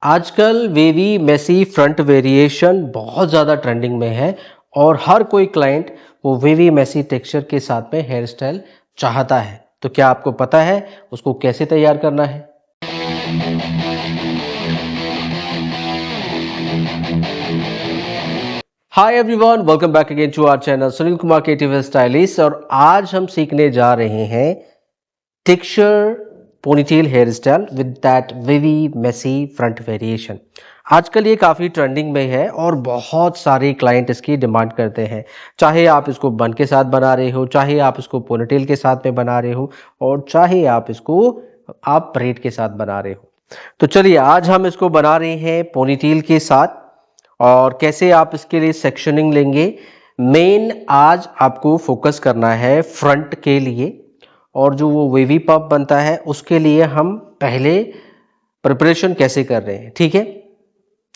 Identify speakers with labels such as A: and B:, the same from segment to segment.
A: आजकल wavy messy front variation बहुत ज़्यादा ट्रेंडिंग में है और हर कोई क्लाइंट वो वेवी मेसी टेक्सचर के साथ में हेयर स्टाइल चाहता है। तो क्या आपको पता है उसको कैसे तैयार करना है? Hi everyone, welcome back again to our channel Sunil Kumar creative stylist. और आज हम सीखने जा रहे हैं texture ponytail hairstyle with that wavy messy front variation. आजकल ये काफ़ी ट्रेंडिंग में है और बहुत सारे क्लाइंट इसकी डिमांड करते हैं। चाहे आप इसको बन के साथ बना रहे हो, चाहे आप इसको पोनीटेल के साथ में बना रहे हो, और चाहे आप इसको आप ब्रेड के साथ बना रहे हो। तो चलिए आज हम इसको बना रहे हैं पोनीटेल के साथ। और कैसे आप इसके लिए सेक्शनिंग लेंगे, मेन आज आपको फोकस करना है फ्रंट के लिए। और जो वो वेवी पफ बनता है उसके लिए हम पहले प्रिपरेशन कैसे कर रहे हैं, ठीक है।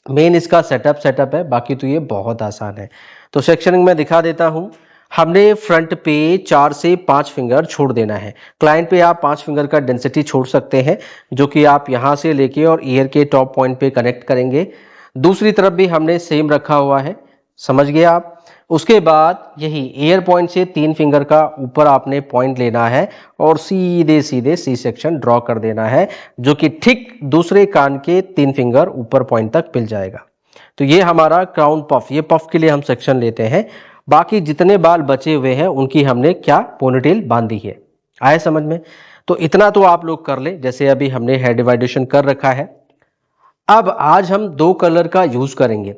A: मेन इसका सेटअप है, बाकी तो ये बहुत आसान है। तो सेक्शनिंग में दिखा देता हूं। हमने फ्रंट पे 4 से 5 फिंगर छोड़ देना है। क्लाइंट पे आप 5 फिंगर का डेंसिटी छोड़ सकते हैं, जो कि आप यहां से लेके और ईयर के टॉप पॉइंट पे कनेक्ट करेंगे। दूसरी तरफ भी हमने सेम रखा हुआ है, समझ गए आप। उसके बाद यही ईयर पॉइंट से 3 फिंगर का ऊपर आपने पॉइंट लेना है और सीधे सीधे सी सेक्शन ड्रॉ कर देना है, जो कि ठीक दूसरे कान के 3 फिंगर ऊपर पॉइंट तक मिल जाएगा। तो ये हमारा क्राउन पफ, ये पफ के लिए हम सेक्शन लेते हैं। बाकी जितने बाल बचे हुए हैं उनकी हमने क्या पोनीटेल बांधी है। आए समझ में? तो इतना तो आप लोग कर ले, जैसे अभी हमने हेयर डिवाइडेशन कर रखा है। अब आज हम 2 कलर का यूज करेंगे।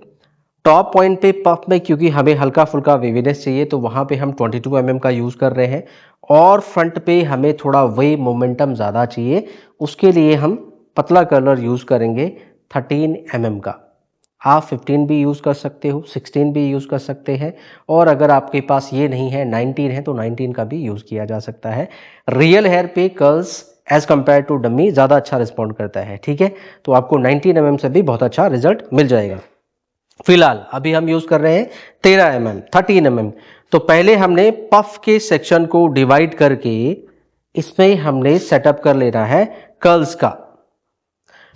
A: टॉप पॉइंट पे पफ में क्योंकि हमें हल्का फुल्का वेवीनेस चाहिए, तो वहां पे हम 22 mm का यूज कर रहे हैं। और फ्रंट पे हमें थोड़ा वे मोमेंटम ज़्यादा चाहिए, उसके लिए हम पतला कलर यूज करेंगे 13 mm का। आप 15 भी यूज कर सकते हो, 16 भी यूज कर सकते हैं, और अगर आपके पास ये नहीं है 19 है तो 19 का भी यूज किया जा सकता है। रियल हेयर पे curls as compare to dummy ज़्यादा अच्छा रिस्पॉन्ड करता है, ठीक है। तो आपको 19 mm से भी बहुत अच्छा रिजल्ट मिल जाएगा। फिलहाल अभी हम यूज कर रहे हैं 13 mm, 13 mm। तो पहले हमने पफ के सेक्शन को डिवाइड करके इसमें हमने सेटअप कर लेना है कर्ल्स का।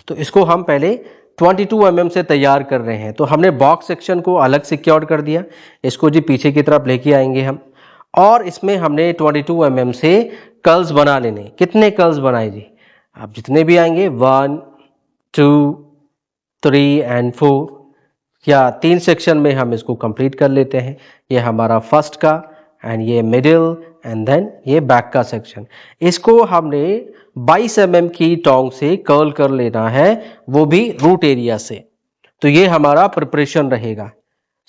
A: तो इसको हम पहले 22 mm से तैयार कर रहे हैं। तो हमने बॉक्स सेक्शन को अलग सिक्योर कर दिया। इसको जी पीछे की तरफ लेके आएंगे हम, और इसमें हमने 22 mm से कर्ल्स बना लेने। कितने कर्ल्स बनाए जी? आप जितने भी आएंगे, 1 2 3 एंड 4, या 3 सेक्शन में हम इसको कंप्लीट कर लेते हैं। ये हमारा फर्स्ट का, एंड ये मिडिल, एंड देन ये बैक का सेक्शन। इसको हमने 22 mm की टोंग से कर्ल कर लेना है, वो भी रूट एरिया से। तो ये हमारा प्रिपरेशन रहेगा।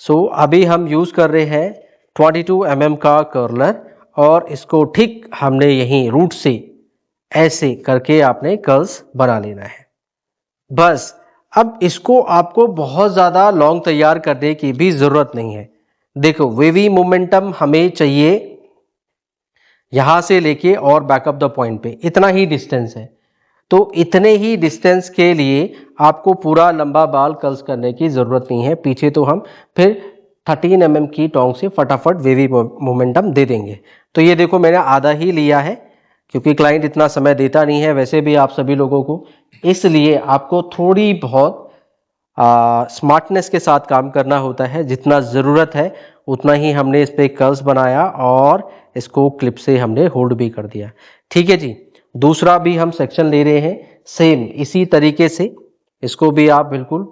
A: सो अभी हम यूज कर रहे हैं 22 mm का कर्लर, और इसको ठीक हमने यहीं रूट से ऐसे करके आपने कर्ल्स बना लेना है, बस। अब इसको आपको बहुत ज़्यादा लॉन्ग तैयार करने की भी ज़रूरत नहीं है। देखो, वेवी मोमेंटम हमें चाहिए यहां से लेके और बैकअप द पॉइंट पे, इतना ही डिस्टेंस है। तो इतने ही डिस्टेंस के लिए आपको पूरा लंबा बाल कर्ल्स करने की ज़रूरत नहीं है। पीछे तो हम फिर 13 mm की टोंग से फटाफट वेवी मोमेंटम दे देंगे। तो ये देखो, मैंने आधा ही लिया है, क्योंकि क्लाइंट इतना समय देता नहीं है वैसे भी आप सभी लोगों को, इसलिए आपको थोड़ी बहुत स्मार्टनेस के साथ काम करना होता है। जितना ज़रूरत है उतना ही हमने इस पे कर्व्स बनाया, और इसको क्लिप से हमने होल्ड भी कर दिया, ठीक है जी। दूसरा भी हम सेक्शन ले रहे हैं सेम इसी तरीके से। इसको भी आप बिल्कुल,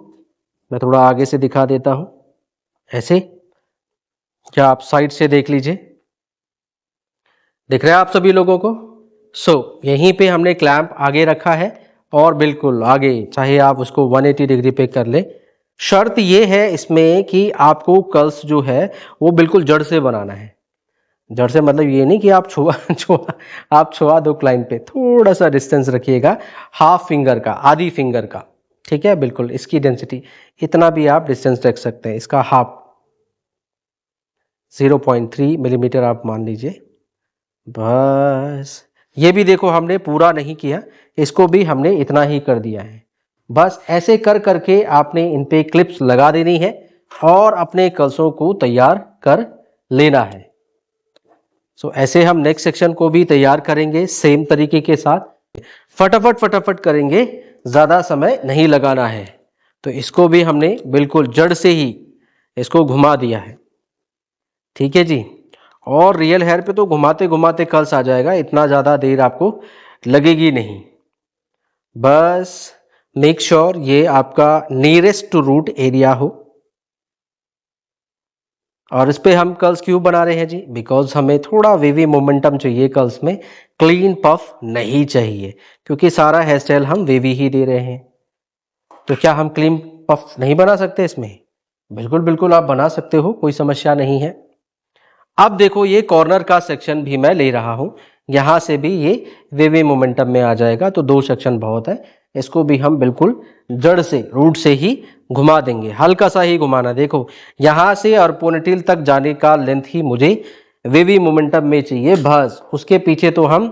A: मैं थोड़ा आगे से दिखा देता हूं, ऐसे, क्या आप साइड से देख लीजिए, दिख रहा है आप सभी लोगों को? यहीं पे हमने क्लैंप आगे रखा है, और बिल्कुल आगे, चाहे आप उसको 180 डिग्री पे कर ले। शर्त ये है इसमें कि आपको कर्ल्स जो है वो बिल्कुल जड़ से बनाना है। जड़ से मतलब ये नहीं कि आप छुआ दो क्लाइंट पे, थोड़ा सा डिस्टेंस रखिएगा, हाफ फिंगर का, आधी फिंगर का, ठीक है। बिल्कुल इसकी डेंसिटी इतना भी आप डिस्टेंस रख सकते हैं, इसका हाफ 0.3 मिलीमीटर आप मान लीजिए, बस। ये भी देखो हमने पूरा नहीं किया, इसको भी हमने इतना ही कर दिया है। बस ऐसे कर करके आपने इन पे क्लिप्स लगा देनी है और अपने कर्ल्सों को तैयार कर लेना है। ऐसे हम नेक्स्ट सेक्शन को भी तैयार करेंगे सेम तरीके के साथ। फटाफट फटाफट करेंगे, ज्यादा समय नहीं लगाना है। तो इसको भी हमने बिल्कुल जड़ से ही इसको घुमा दिया है। ठीक है जी। और रियल हेयर पे तो घुमाते घुमाते कर्ल्स आ जाएगा, इतना ज़्यादा देर आपको लगेगी नहीं। बस मेक श्योर ये आपका नियरेस्ट टू रूट एरिया हो। और इस पे हम कर्ल्स क्यों बना रहे हैं जी? बिकॉज हमें थोड़ा वेवी मोमेंटम चाहिए कर्ल्स में, क्लीन पफ नहीं चाहिए, क्योंकि सारा हेयर स्टाइल हम वेवी ही दे रहे हैं। तो क्या हम क्लीन पफ नहीं बना सकते इसमें? बिल्कुल बिल्कुल आप बना सकते हो, कोई समस्या नहीं है। अब देखो ये कॉर्नर का सेक्शन भी मैं ले रहा हूं, यहां से भी ये वेवी मोमेंटम में आ जाएगा, तो 2 सेक्शन बहुत है। इसको भी हम बिल्कुल जड़ से, रूट से ही घुमा देंगे, हल्का सा ही घुमाना। देखो यहां से और पोनीटेल तक जाने का लेंथ ही मुझे वेवी मोमेंटम में चाहिए, बस उसके पीछे तो हम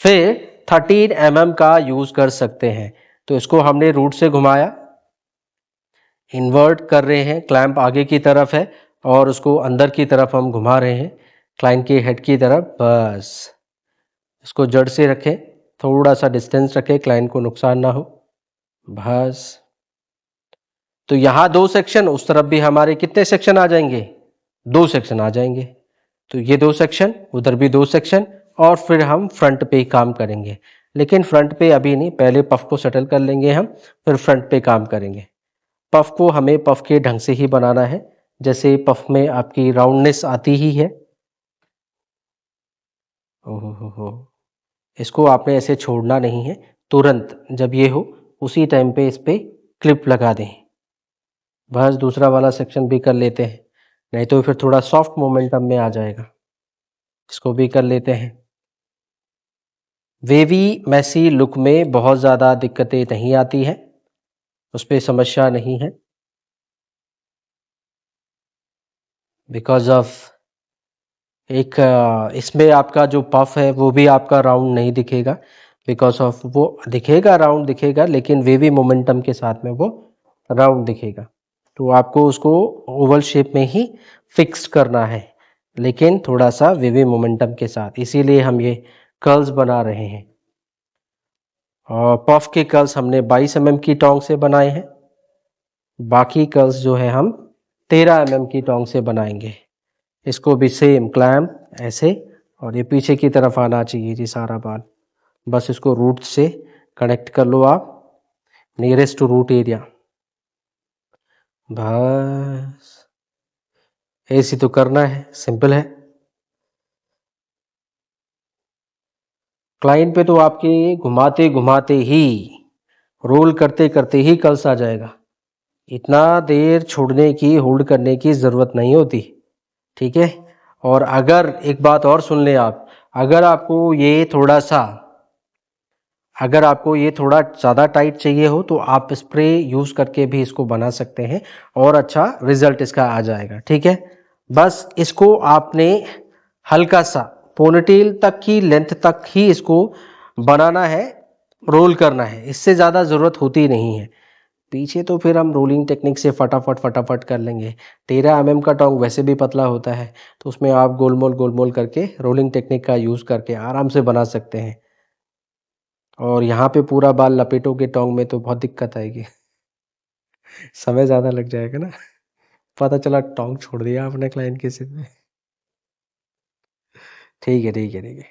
A: फिर 13 mm का यूज कर सकते हैं। तो इसको हमने रूट से घुमाया, इन्वर्ट कर रहे हैं, क्लैंप आगे की तरफ है और उसको अंदर की तरफ हम घुमा रहे हैं, क्लाइंट के हेड की तरफ। बस इसको जड़ से रखें, थोड़ा सा डिस्टेंस रखें, क्लाइंट को नुकसान ना हो। बस तो यहाँ 2 सेक्शन, उस तरफ भी हमारे कितने सेक्शन आ जाएंगे? 2 सेक्शन आ जाएंगे। तो ये 2 सेक्शन, उधर भी 2 सेक्शन, और फिर हम फ्रंट पे काम करेंगे। लेकिन फ्रंट पे अभी नहीं, पहले पफ को सेटल कर लेंगे हम, फिर फ्रंट पे काम करेंगे। पफ को हमें पफ के ढंग से ही बनाना है, जैसे पफ में आपकी राउंडनेस आती ही है। ओहो हो, इसको आपने ऐसे छोड़ना नहीं है, तुरंत जब ये हो उसी टाइम पे इस पे क्लिप लगा दें। बस दूसरा वाला सेक्शन भी कर लेते हैं, नहीं तो फिर थोड़ा सॉफ्ट मोमेंटम में आ जाएगा। इसको भी कर लेते हैं। वेवी मैसी लुक में बहुत ज़्यादा दिक्कतें नहीं आती हैं, उस पर समस्या नहीं है, बिकॉज ऑफ एक इसमें आपका जो पफ है वो भी आपका राउंड नहीं दिखेगा, बिकॉज ऑफ वो दिखेगा, राउंड दिखेगा, लेकिन वेवी मोमेंटम के साथ में वो राउंड दिखेगा। तो आपको उसको ओवल शेप में ही फिक्स करना है, लेकिन थोड़ा सा वेवी मोमेंटम के साथ, इसीलिए हम ये कर्ल्स बना रहे हैं। और पफ के कर्ल्स हमने 22 mm की टोंग से बनाए हैं, बाकी कर्ल्स जो है हम 13 mm की टोंग से बनाएंगे। इसको भी सेम क्लैम्प ऐसे, और ये पीछे की तरफ आना चाहिए जी सारा बाल। बस इसको रूट से कनेक्ट कर लो आप, नियरेस्ट टू रूट एरिया। बस ऐसे तो करना है, सिंपल है। क्लाइंट पे तो आपके घुमाते घुमाते ही, रोल करते करते ही कर्ल्स आ जाएगा, इतना देर छोड़ने की, होल्ड करने की ज़रूरत नहीं होती। ठीक है। और अगर एक बात और सुन लें आप, अगर आपको ये थोड़ा सा, अगर आपको ये थोड़ा ज़्यादा टाइट चाहिए हो तो आप स्प्रे यूज़ करके भी इसको बना सकते हैं और अच्छा रिजल्ट इसका आ जाएगा। ठीक है। बस इसको आपने हल्का सा पोनीटेल तक की लेंथ तक ही इसको बनाना है, रोल करना है, इससे ज़्यादा ज़रूरत होती नहीं है। पीछे तो फिर हम रोलिंग टेक्निक से फटाफट फटाफट कर लेंगे। 13 mm का टोंग वैसे भी पतला होता है, तो उसमें आप गोलमोल करके रोलिंग टेक्निक का यूज़ करके आराम से बना सकते हैं। और यहाँ पे पूरा बाल लपेटोगे टोंग में तो बहुत दिक्कत आएगी, समय ज़्यादा लग जाएगा ना, पता चला टोंग छोड़ दिया आपने क्लाइंट के सिर में। ठीक है ठीक है ठीक है,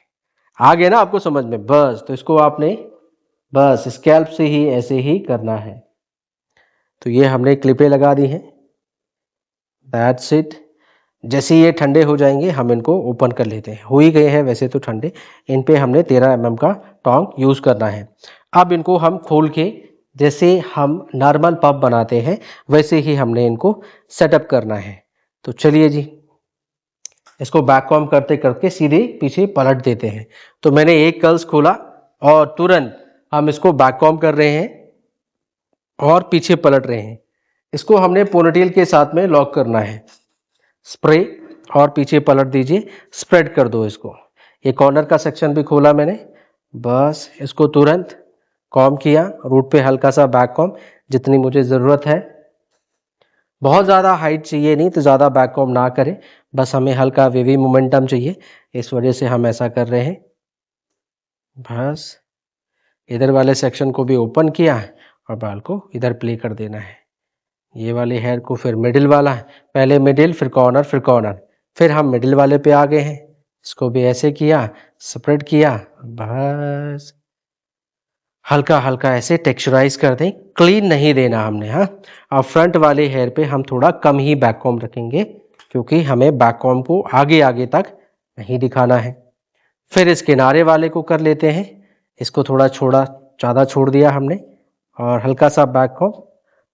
A: आ गया ना आपको समझ में? बस तो इसको आपने बस स्कैल्प से ही ऐसे ही करना है। तो ये हमने क्लिपें लगा दी हैं, दैट्स इट। जैसे ये ठंडे हो जाएंगे हम इनको ओपन कर लेते हैं, हो ही गए हैं वैसे तो ठंडे। इन पे हमने 13 mm का टोंग यूज़ करना है। अब इनको हम खोल के, जैसे हम नॉर्मल पफ बनाते हैं वैसे ही हमने इनको सेटअप करना है। तो चलिए जी, इसको बैक कॉम करते करते सीधे पीछे पलट देते हैं। तो मैंने एक कर्ल्स खोला और तुरंत हम इसको बैक कॉम कर रहे हैं और पीछे पलट रहे हैं। इसको हमने पोनीटेल के साथ में लॉक करना है, स्प्रे और पीछे पलट दीजिए, स्प्रेड कर दो इसको। ये कॉर्नर का सेक्शन भी खोला मैंने, बस इसको तुरंत कॉम किया, रूट पे हल्का सा बैक कॉम, जितनी मुझे ज़रूरत है। बहुत ज़्यादा हाइट चाहिए नहीं तो ज़्यादा बैक कॉम ना करें, बस हमें हल्का वेवी मोमेंटम चाहिए, इस वजह से हम ऐसा कर रहे हैं। बस इधर वाले सेक्शन को भी ओपन किया है और बाल को इधर प्ले कर देना है। ये वाले हेयर को फिर मिडिल वाला है, पहले मिडिल फिर कॉर्नर, फिर हम मिडिल वाले पे आ गए हैं। इसको भी ऐसे किया, स्प्रेड किया, बस हल्का हल्का ऐसे टेक्सचराइज कर दें, क्लीन नहीं देना हमने। हाँ, और फ्रंट वाले हेयर पे हम थोड़ा कम ही बैक कॉम्ब रखेंगे, क्योंकि हमें बैक कॉम्ब को आगे आगे तक नहीं दिखाना है। फिर इस किनारे वाले को कर लेते हैं, इसको थोड़ा छोड़ा, ज़्यादा छोड़ दिया हमने, और हल्का सा बैक कॉम्ब,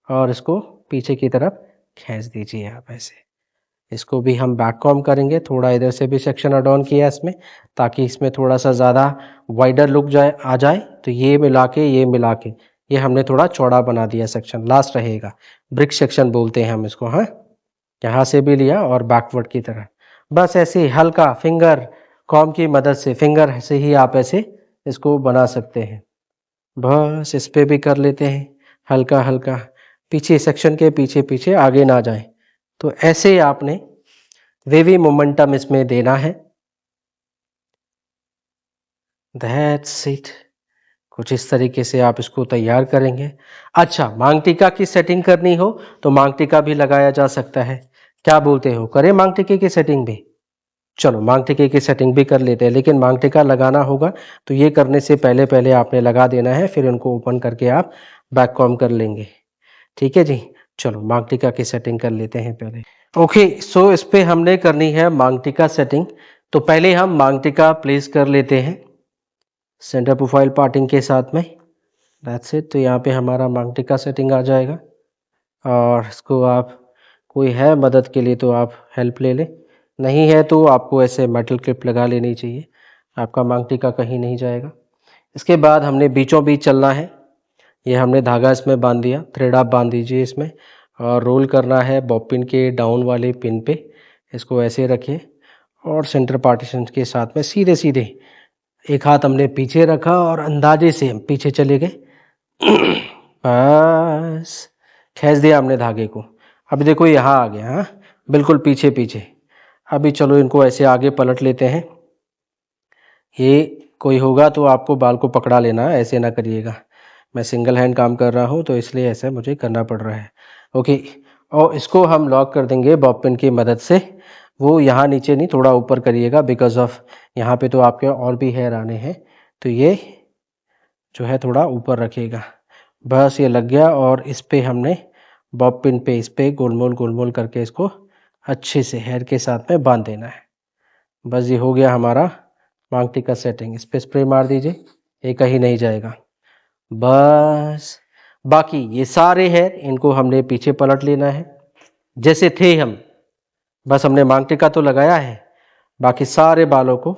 A: और इसको पीछे की तरफ खींच दीजिए आप ऐसे। इसको भी हम बैक कॉम्ब करेंगे, थोड़ा इधर से भी सेक्शन ऐड ऑन किया इसमें, ताकि इसमें थोड़ा सा ज़्यादा वाइडर लुक आ जाए। तो ये मिला के ये हमने थोड़ा चौड़ा बना दिया सेक्शन, लास्ट रहेगा, ब्रिक सेक्शन बोलते हैं हम इसको। हाँ, यहाँ से भी लिया और बैकवर्ड की तरह, बस ऐसे हल्का फिंगर कॉम्ब की मदद से, फिंगर से ही आप ऐसे इसको बना सकते हैं। बस इस पे भी कर लेते हैं हल्का हल्का, पीछे सेक्शन के पीछे पीछे आगे ना जाए। तो ऐसे आपने वेवी मोमेंटम इसमें देना है। That's it. कुछ इस तरीके से आप इसको तैयार करेंगे। अच्छा, मांग टीका की सेटिंग करनी हो तो मांग टीका भी लगाया जा सकता है। क्या बोलते हो, करें मांग टीके की सेटिंग भी? चलो मांग टीके की सेटिंग भी कर लेते हैं, लेकिन मांग टीका लगाना होगा तो ये करने से पहले पहले आपने लगा देना है, फिर इनको ओपन करके आप बैक कॉम कर लेंगे। ठीक है जी, चलो मांग टीका की सेटिंग कर लेते हैं पहले। ओके, सो इस पे हमने करनी है मांग टीका सेटिंग। तो पहले हम मांग टीका प्लेस कर लेते हैं सेंटर प्रोफाइल पार्टिंग के साथ में। That's it. तो यहाँ पे हमारा मांग टीका सेटिंग आ जाएगा, और इसको आप, कोई है मदद के लिए तो आप हेल्प ले लें, नहीं है तो आपको ऐसे मेटल क्लिप लगा लेनी चाहिए, आपका मांग टीका कहीं नहीं जाएगा। इसके बाद हमने बीचों बीच चलना है, ये हमने धागा इसमें बांध दिया, थ्रेड आप बांध दीजिए इसमें, और रोल करना है बॉब पिन के डाउन वाले पिन पे। इसको ऐसे रखिए और सेंटर पार्टीशन के साथ में सीधे सीधे एक हाथ हमने पीछे रखा और अंदाजे से हम पीछे चले गए। बस खींच दिया हमने धागे को। अभी देखो यहाँ आ गया, हाँ बिल्कुल पीछे पीछे। अभी चलो इनको ऐसे आगे पलट लेते हैं। ये कोई होगा तो आपको बाल को पकड़ा लेना है, ऐसे ना करिएगा। मैं सिंगल हैंड काम कर रहा हूँ तो इसलिए ऐसा मुझे करना पड़ रहा है। ओके, और इसको हम लॉक कर देंगे बॉब पिन की मदद से। वो यहाँ नीचे नहीं, थोड़ा ऊपर करिएगा, बिकॉज ऑफ यहाँ पे तो आपके और भी हेयर आने हैं, तो ये जो है थोड़ा ऊपर रखिएगा। बस ये लग गया, और इस पे हमने बॉब पिन पे इस पे गोलमोल करके इसको अच्छे से हेयर के साथ में बांध देना है। बस ये हो गया हमारा मांग टीका सेटिंग। इस पे स्प्रे मार दीजिए, ये कहीं नहीं जाएगा। बस बाकी ये सारे हेयर इनको हमने पीछे पलट लेना है जैसे थे हम। बस हमने मांग टीका तो लगाया है, बाकी सारे बालों को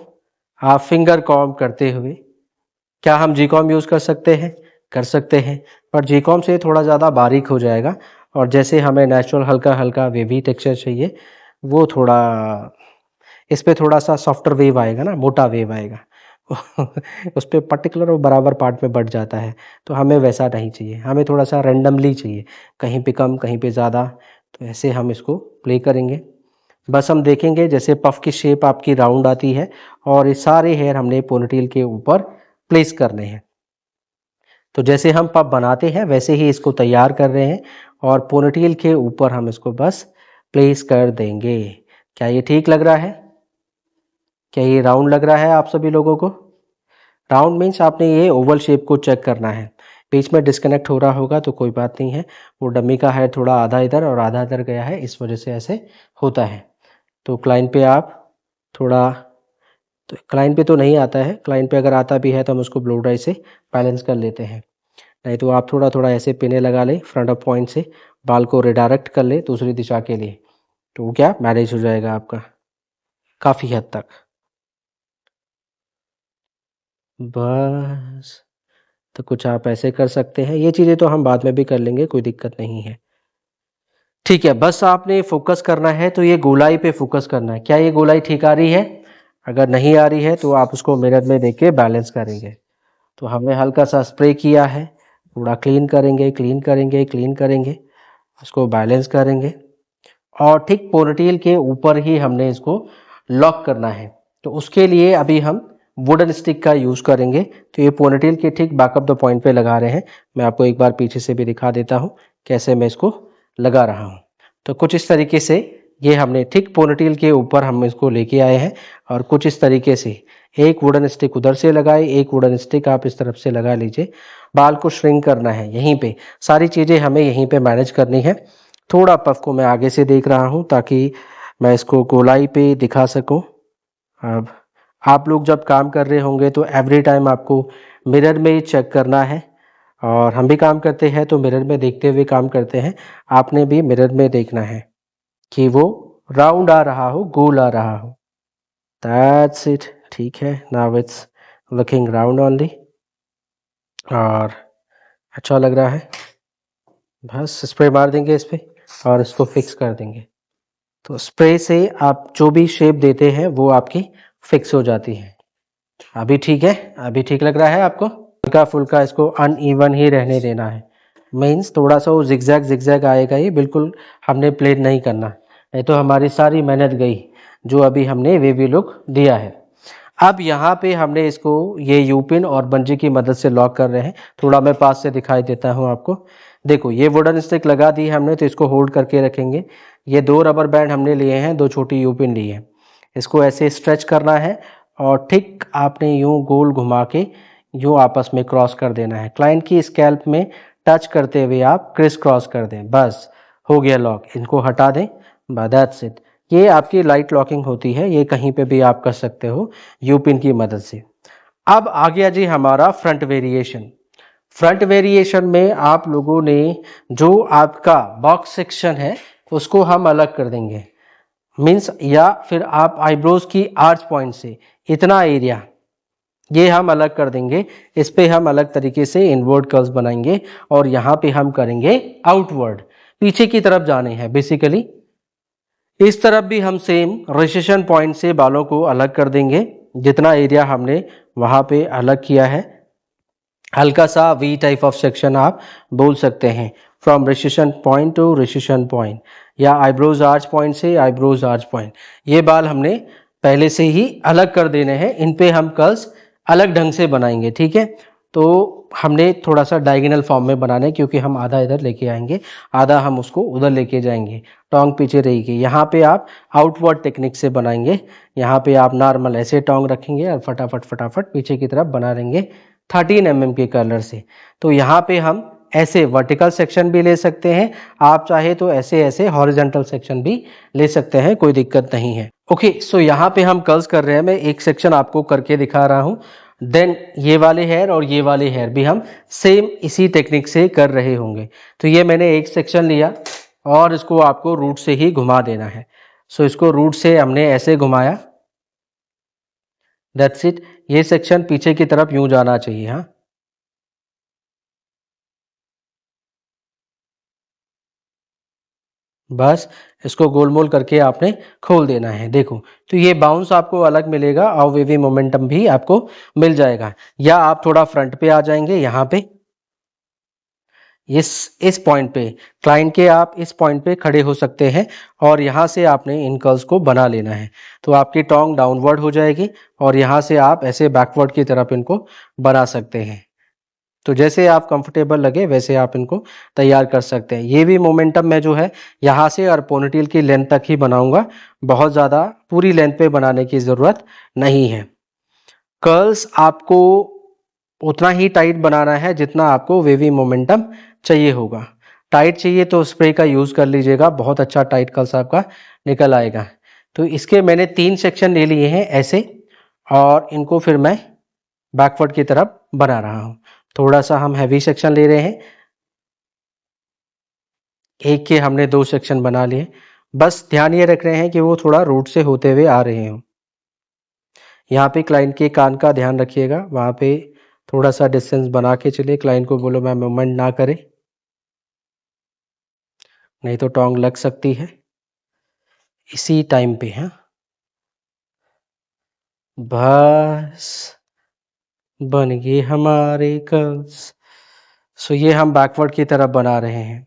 A: आप फिंगर कॉम्ब करते हुए, क्या हम जी कॉम यूज़ कर सकते हैं? कर सकते हैं, पर जी कॉम से थोड़ा ज़्यादा बारीक हो जाएगा, और जैसे हमें नेचुरल हल्का हल्का वेवी टेक्सचर चाहिए, वो थोड़ा इस पे थोड़ा सा सॉफ्टर वेव आएगा ना, मोटा वेव आएगा। उस पे पर्टिकुलर और बराबर पार्ट में बढ़ जाता है, तो हमें वैसा नहीं चाहिए, हमें थोड़ा सा रैंडमली चाहिए, कहीं पे कम कहीं पे ज़्यादा। तो ऐसे हम इसको प्ले करेंगे। बस हम देखेंगे जैसे पफ की शेप आपकी राउंड आती है, और ये सारे हेयर हमने पोनीटेल के ऊपर प्लेस करने हैं। तो जैसे हम पफ बनाते हैं वैसे ही इसको तैयार कर रहे हैं, और पोनीटेल के ऊपर हम इसको बस प्लेस कर देंगे। क्या ये ठीक लग रहा है? क्या ये राउंड लग रहा है आप सभी लोगों को? राउंड मीन्स आपने ये ओवल शेप को चेक करना है। बीच में डिस्कनेक्ट हो रहा होगा तो कोई बात नहीं है, वो डमी का है, थोड़ा आधा इधर और आधा इधर गया है, इस वजह से ऐसे होता है। तो क्लाइंट पे आप थोड़ा, तो क्लाइंट पे तो नहीं आता है, क्लाइंट पे अगर आता भी है तो हम उसको ब्लो ड्राई से बैलेंस कर लेते हैं। नहीं तो आप थोड़ा थोड़ा ऐसे पिने लगा ले फ्रंट ऑफ पॉइंट से, बाल को रिडायरेक्ट कर ले दूसरी दिशा के लिए, तो वो क्या मैनेज हो जाएगा आपका काफ़ी हद तक। बस, तो कुछ आप ऐसे कर सकते हैं, ये चीज़ें तो हम बाद में भी कर लेंगे, कोई दिक्कत नहीं है। ठीक है, बस आपने फोकस करना है तो ये गोलाई पे फोकस करना है। क्या ये गोलाई ठीक आ रही है? अगर नहीं आ रही है तो आप उसको मिरर में देख के बैलेंस करेंगे। तो हमने हल्का सा स्प्रे किया है, थोड़ा क्लीन करेंगे क्लीन करेंगे क्लीन करेंगे, उसको बैलेंस करेंगे, और ठीक पोनीटेल के ऊपर ही हमने इसको लॉक करना है। तो उसके लिए अभी हम वुडन स्टिक का यूज़ करेंगे। तो ये पोनीटेल के ठीक बैक ऑफ द पॉइंट पे लगा रहे हैं। मैं आपको एक बार पीछे से भी दिखा देता हूँ कैसे मैं इसको लगा रहा हूँ। तो कुछ इस तरीके से ये हमने थिक पोनीटेल के ऊपर हम इसको लेके आए हैं और कुछ इस तरीके से एक वुडन स्टिक उधर से लगाए, एक वुडन स्टिक आप इस तरफ से लगा लीजिए। बाल को श्रिंक करना है यहीं पे, सारी चीज़ें हमें यहीं पे मैनेज करनी है। थोड़ा पफ को मैं आगे से देख रहा हूँ ताकि मैं इसको गोलाई पे दिखा सकूँ। अब आप लोग जब काम कर रहे होंगे तो एवरी टाइम आपको मिरर में ही चेक करना है, और हम भी काम करते हैं तो मिरर में देखते हुए काम करते हैं। आपने भी मिरर में देखना है कि वो राउंड आ रहा हो, गोल आ रहा हो। दैट्स इट, ठीक है। Now it's looking round only और अच्छा लग रहा है। बस स्प्रे मार देंगे इस पे और इसको फिक्स कर देंगे। तो स्प्रे से आप जो भी शेप देते हैं वो आपकी फिक्स हो जाती है। अभी ठीक है, अभी ठीक लग रहा है आपको? हल्का फुल्का इसको अनइवन ही रहने देना है। मीन्स थोड़ा सा वो जिगजैग जिगजैग आएगा, ये बिल्कुल हमने प्लेन नहीं करना, नहीं तो हमारी सारी मेहनत गई जो अभी हमने वेवी लुक दिया है। अब यहाँ पे हमने इसको ये यूपिन और बंजी की मदद से लॉक कर रहे हैं। थोड़ा मैं पास से दिखाई देता हूँ आपको। देखो ये वुडन स्टिक लगा दी हमने, तो इसको होल्ड करके रखेंगे। ये 2 रबर बैंड हमने लिए हैं, 2 छोटी यूपिन ली है। इसको ऐसे स्ट्रेच करना है और ठीक आपने यूं गोल घुमा के यूं आपस में क्रॉस कर देना है। क्लाइंट की स्कैल्प में टच करते हुए आप क्रिस क्रॉस कर दें, बस हो गया लॉक। इनको हटा दें, दैट्स इट। ये आपकी लाइट लॉकिंग होती है, ये कहीं पे भी आप कर सकते हो यूपिन की मदद से। अब आ गया जी हमारा फ्रंट वेरिएशन। फ्रंट वेरिएशन में आप लोगों ने जो आपका बॉक्स सेक्शन है उसको हम अलग कर देंगे। मीन्स या फिर आप आईब्रोज की आर्च पॉइंट से इतना एरिया ये हम अलग कर देंगे। इस पे हम अलग तरीके से इनवर्ड कर्व्स बनाएंगे और यहाँ पे हम करेंगे आउटवर्ड, पीछे की तरफ जाने हैं बेसिकली। इस तरफ भी हम सेम रिसेशन पॉइंट से बालों को अलग कर देंगे, जितना एरिया हमने वहां पे अलग किया है। हल्का सा वी टाइप ऑफ सेक्शन आप बोल सकते हैं, from recession point two recession point, या आईब्रोज आर्च पॉइंट से आईब्रोज आर्च पॉइंट। ये बाल हमने पहले से ही अलग कर देने हैं, इन पे हम कर्ल्स अलग ढंग से बनाएंगे, ठीक है। तो हमने थोड़ा सा डायगोनल फॉर्म में बनाना है, क्योंकि हम आधा इधर लेके आएंगे, आधा हम उसको उधर लेके जाएंगे। टोंग पीछे रहेगी। यहाँ पे आप आउटवर्ड टेक्निक से बनाएंगे, यहाँ पे आप नॉर्मल ऐसे टोंग रखेंगे और फटाफट फटाफट पीछे की तरफ बना लेंगे 13 mm के कलर से। तो यहाँ पे हम ऐसे वर्टिकल सेक्शन भी ले सकते हैं, आप चाहे तो ऐसे ऐसे हॉरिजॉन्टल सेक्शन भी ले सकते हैं, कोई दिक्कत नहीं है। ओके, सो यहाँ पे हम कर्ल्स कर रहे हैं, मैं एक सेक्शन आपको करके दिखा रहा हूँ। देन ये वाले हेयर और ये वाले हेयर भी हम सेम इसी टेक्निक से कर रहे होंगे। तो ये मैंने एक सेक्शन लिया और इसको आपको रूट से ही घुमा देना है। सो इसको रूट से हमने ऐसे घुमाया, दैट्स इट। ये सेक्शन पीछे की तरफ यूं जाना चाहिए। हाँ, बस इसको गोलमोल करके आपने खोल देना है। देखो, तो ये बाउंस आपको अलग मिलेगा और वेवी मोमेंटम भी आपको मिल जाएगा। या आप थोड़ा फ्रंट पे आ जाएंगे, यहाँ पे इस पॉइंट पे, क्लाइंट के आप इस पॉइंट पे खड़े हो सकते हैं और यहाँ से आपने इन कर्ल्स को बना लेना है। तो आपकी टोंग डाउनवर्ड हो जाएगी और यहाँ से आप ऐसे बैकवर्ड की तरफ इनको बना सकते हैं। तो जैसे आप कंफर्टेबल लगे वैसे आप इनको तैयार कर सकते हैं। ये भी मोमेंटम मैं जो है यहाँ से और पोनीटेल की लेंथ तक ही बनाऊंगा, बहुत ज़्यादा पूरी लेंथ पे बनाने की ज़रूरत नहीं है। कर्ल्स आपको उतना ही टाइट बनाना है जितना आपको वेवी मोमेंटम चाहिए होगा। टाइट चाहिए तो स्प्रे का यूज़ कर लीजिएगा, बहुत अच्छा टाइट कर्ल्स आपका निकल आएगा। तो इसके मैंने 3 सेक्शन ले लिए हैं ऐसे, और इनको फिर मैं बैकवर्ड की तरफ बना रहा हूँ। थोड़ा सा हम हैवी सेक्शन ले रहे हैं, एक के हमने 2 सेक्शन बना लिए। बस ध्यान ये रख रहे हैं कि वो थोड़ा रूट से होते हुए आ रहे हों। यहाँ पे क्लाइंट के कान का ध्यान रखिएगा, वहाँ पे थोड़ा सा डिस्टेंस बना के चलिए। क्लाइंट को बोलो मैं मूवमेंट ना करे, नहीं तो टोंग लग सकती है इसी टाइम पे। हाँ, बस बन गए हमारे कर्ल्स। सो ये हम बैकवर्ड की तरफ बना रहे हैं।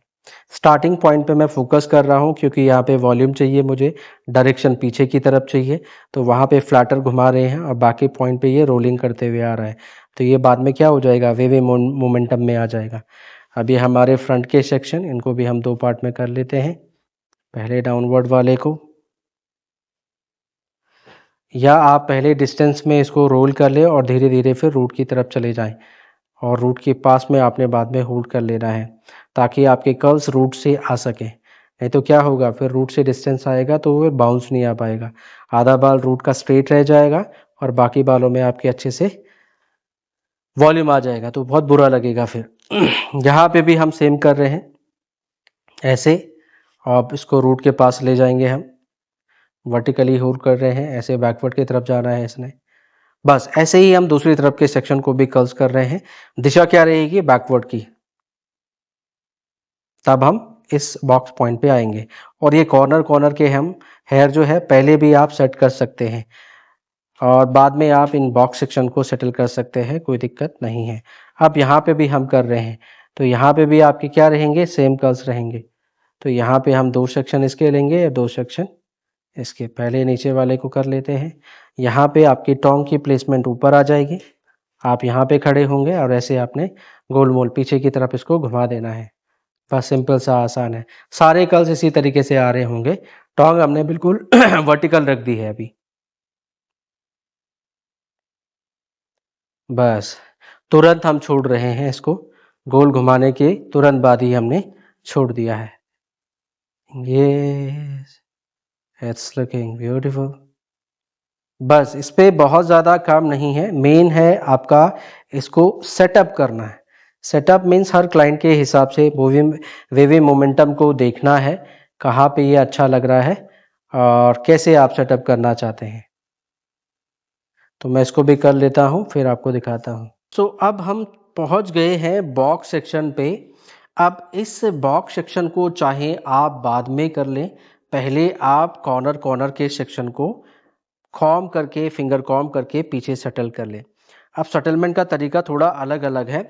A: स्टार्टिंग पॉइंट पे मैं फोकस कर रहा हूँ क्योंकि यहाँ पे वॉल्यूम चाहिए मुझे, डायरेक्शन पीछे की तरफ चाहिए, तो वहाँ पे फ्लैटर घुमा रहे हैं और बाकी पॉइंट पे ये रोलिंग करते हुए आ रहा है। तो ये बाद में क्या हो जाएगा, वेवी मोमेंटम में आ जाएगा। अभी हमारे फ्रंट के सेक्शन, इनको भी हम 2 पार्ट में कर लेते हैं। पहले डाउनवर्ड वाले को, या आप पहले डिस्टेंस में इसको रोल कर ले और धीरे धीरे फिर रूट की तरफ चले जाएं, और रूट के पास में आपने बाद में होल्ड कर लेना है ताकि आपके कर्ल्स रूट से आ सकें। नहीं तो क्या होगा, फिर रूट से डिस्टेंस आएगा तो वो बाउंस नहीं आ पाएगा, आधा बाल रूट का स्ट्रेट रह जाएगा और बाकी बालों में आपके अच्छे से वॉल्यूम आ जाएगा, तो बहुत बुरा लगेगा फिर। यहाँ पे भी हम सेम कर रहे हैं ऐसे। आप इसको रूट के पास ले जाएंगे, हम वर्टिकली होल्ड कर रहे हैं, ऐसे बैकवर्ड की तरफ जाना है इसने। बस ऐसे ही हम दूसरी तरफ के सेक्शन को भी कर्ल्स कर रहे हैं। दिशा क्या रहेगी, बैकवर्ड की। तब हम इस बॉक्स पॉइंट पे आएंगे, और ये कॉर्नर कॉर्नर के हम हेयर जो है पहले भी आप सेट कर सकते हैं, और बाद में आप इन बॉक्स सेक्शन को सेटल कर सकते हैं, कोई दिक्कत नहीं है। अब यहाँ पे भी हम कर रहे हैं, तो यहाँ पे भी आपके क्या रहेंगे, सेम कर्ल्स रहेंगे। तो यहाँ पे हम 2 सेक्शन इसके लेंगे या 2 सेक्शन इसके। पहले नीचे वाले को कर लेते हैं। यहाँ पे आपकी टोंग की प्लेसमेंट ऊपर आ जाएगी, आप यहाँ पे खड़े होंगे और ऐसे आपने गोल मोल पीछे की तरफ इसको घुमा देना है। बस सिंपल सा आसान है। सारे कर्ल्स इसी तरीके से आ रहे होंगे। टोंग हमने बिल्कुल वर्टिकल रख दी है अभी। बस तुरंत हम छोड़ रहे हैं इसको, गोल घुमाने के तुरंत बाद ही हमने छोड़ दिया है। ये इट्स लुकिंग ब्यूटीफुल। बस इस पे बहुत ज़्यादा काम नहीं है, मेन है आपका इसको सेटअप करना है। सेटअप मीन्स हर क्लाइंट के हिसाब से वेवी मोमेंटम को देखना है, कहाँ पे ये अच्छा लग रहा है और कैसे आप सेटअप करना चाहते हैं। तो मैं इसको भी कर लेता हूँ, फिर आपको दिखाता हूँ। सो अब हम पहुँच गए हैं बॉक्स सेक्शन पे। अब इस बॉक्स सेक्शन को चाहे आप बाद में कर लें, पहले आप कॉर्नर कॉर्नर के सेक्शन को कॉम करके, फिंगर कॉम करके पीछे सेटल कर ले। अब सेटलमेंट का तरीका थोड़ा अलग अलग है।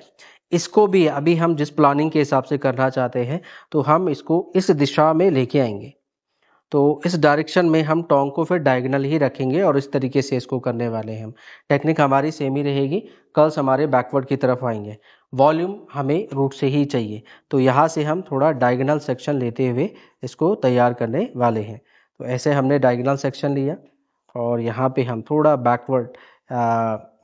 A: इसको भी अभी हम जिस प्लानिंग के हिसाब से करना चाहते हैं, तो हम इसको इस दिशा में लेके आएंगे। तो इस डायरेक्शन में हम टोंग को फिर डायगोनल ही रखेंगे और इस तरीके से इसको करने वाले हैं हम। टेक्निक हमारी सेम ही रहेगी, कर्ल्स हमारे बैकवर्ड की तरफ आएंगे, वॉल्यूम हमें रूट से ही चाहिए। तो यहाँ से हम थोड़ा डायगोनल सेक्शन लेते हुए इसको तैयार करने वाले हैं। तो ऐसे हमने डायगोनल सेक्शन लिया और यहाँ पे हम थोड़ा बैकवर्ड